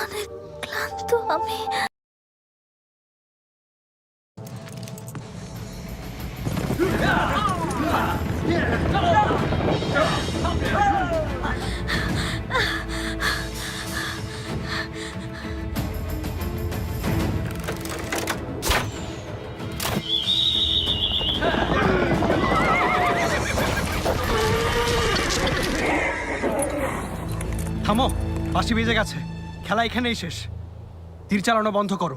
অনেক ক্লান্ত আমি। থামো, বাঁশি বেজে গেছে। খেলা এখানেই শেষ। তীর চালানো বন্ধ করো।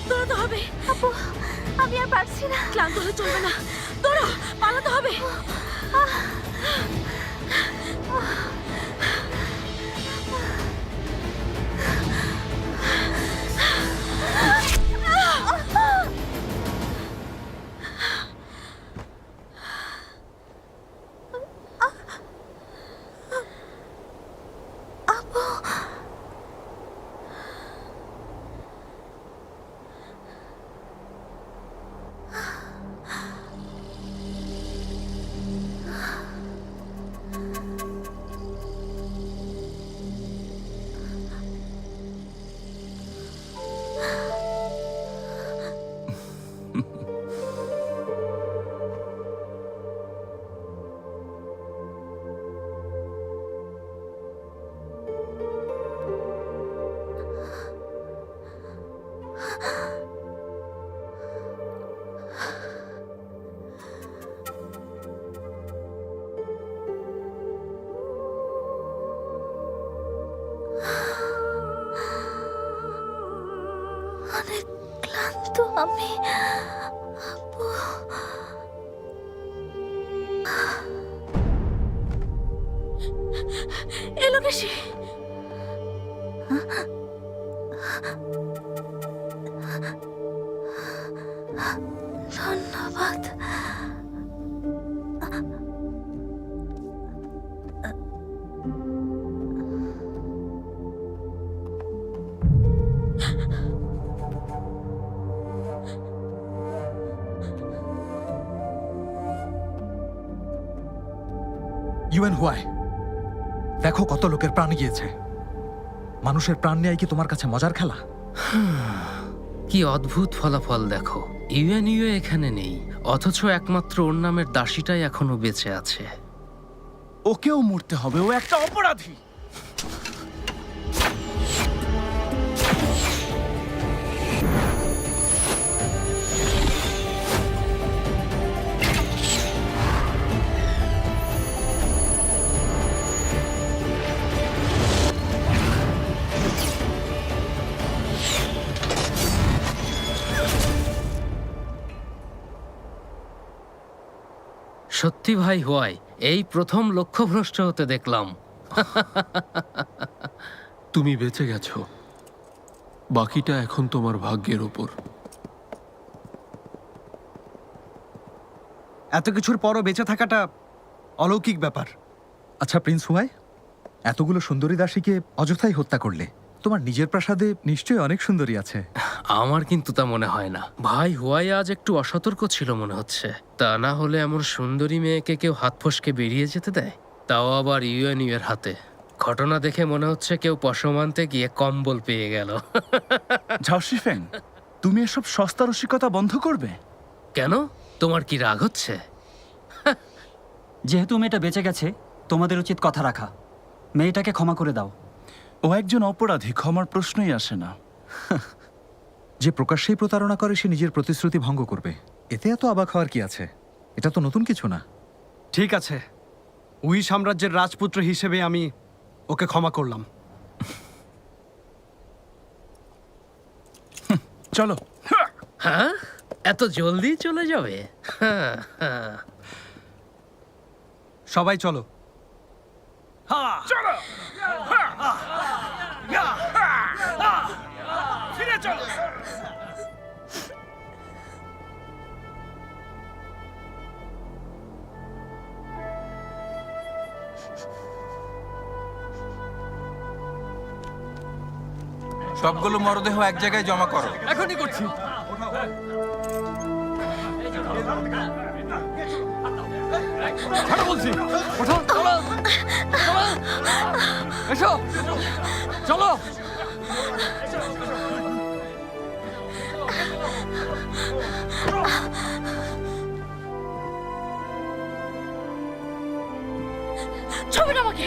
দৌড়াতে হবে। আপু, আমি আর পারছি না। ক্লান্ত হলে চলবে না, দৌড়ো, পালাতে হবে। অনেক ক্লান্ত আমি। আপু, এলো কেসে? ধন্যবাদ। ইউএন হুয়াই, দেখো কত লোকের প্রাণ গিয়েছে। মানুষের প্রাণ নেয় কি তোমার কাছে মজার খেলা? কি অদ্ভুত ফলাফল দেখো। ইউএনইউ এখানে নেই, অথচ একমাত্র ওর নামের দাসীটাই এখনো বেঁচে আছে। ওকেও মরতে হবে, ও একটা অপরাধী। সত্যি ভাই হুয়াই, এই প্রথম লক্ষ্যভ্রষ্ট হতে দেখলাম। তুমি বেঁচে গেছো, বাকিটা এখন তোমার ভাগ্যের ওপর। এত কিছুর পরও বেঁচে থাকাটা অলৌকিক ব্যাপার। আচ্ছা প্রিন্স হুয়াই, এতগুলো সুন্দরী দাসীকে অযথাই হত্যা করলে। তোমার নিজের প্রাসাদে নিশ্চয়ই অনেক সুন্দরী আছে। আমার কিন্তু তা মনে হয় না। ভাই হুয়াই আজ একটু অসতর্ক ছিল মনে হচ্ছে। তা না হলে এমন সুন্দরী মেয়েকে কেউ হাত ফসকে বেরিয়ে যেতে দেয়, তাও আবার ইউএনইউ এর হাতে। ঘটনা দেখে মনে হচ্ছে কেউ পশম আনতে গিয়ে কম্বল পেয়ে গেল। ঝাওশিফেং, তুমি এসব সস্তা রসিকতা বন্ধ করবে? কেন, তোমার কি রাগ হচ্ছে? যেহেতু মেয়েটা বেঁচে গেছে, তোমাদের উচিত কথা রাখা। মেয়েটাকে ক্ষমা করে দাও। ও একজন অপরাধী, ক্ষমার প্রশ্নই আসে না। যে প্রকাশ্যেই প্রতারণা করে সে নিজের প্রতিশ্রুতি ভঙ্গ করবে, এতে এত অবাক হওয়ার কি আছে? এটা তো নতুন কিছু না। ঠিক আছে, উই সাম্রাজ্যের রাজপুত্র হিসেবে আমি ওকে ক্ষমা করলাম। চলো। হ্যাঁ, এত জলদি চলে যাবে? হ্যাঁ হ্যাঁ, সবাই চলো। ফিরে চলো। সবগুলো মরদেহ এক জায়গায় জমা করো। এখনই করছি। ছাড়ো বলছি ওঠো চলো চলো এসো চলো ছবিটা আমাকে।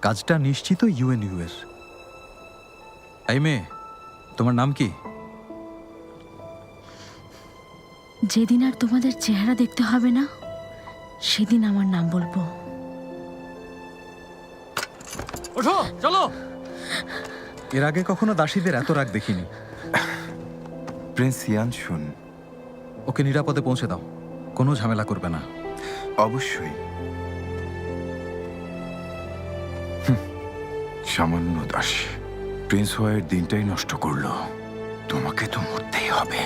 কাজটা নিশ্চিত ইউএনইউ এর। এই মেয়ে, তোমার নাম কি? যেদিন আর তোমাদের চেহারা দেখতে হবে না, সেদিন আমার নাম বলবো। ওঠো চলো। এর আগে কখনো দাসীদের এত রাগ দেখিনি। প্রিন্স ইয়ান শুন। ওকে নিরাপদে পৌঁছে দাও, কোনো ঝামেলা করবে না। অবশ্যই। সামান্য দাসী প্রিন্স হওয়ার দিনটাই নষ্ট করলো। তোমাকে তো মরতেই হবে।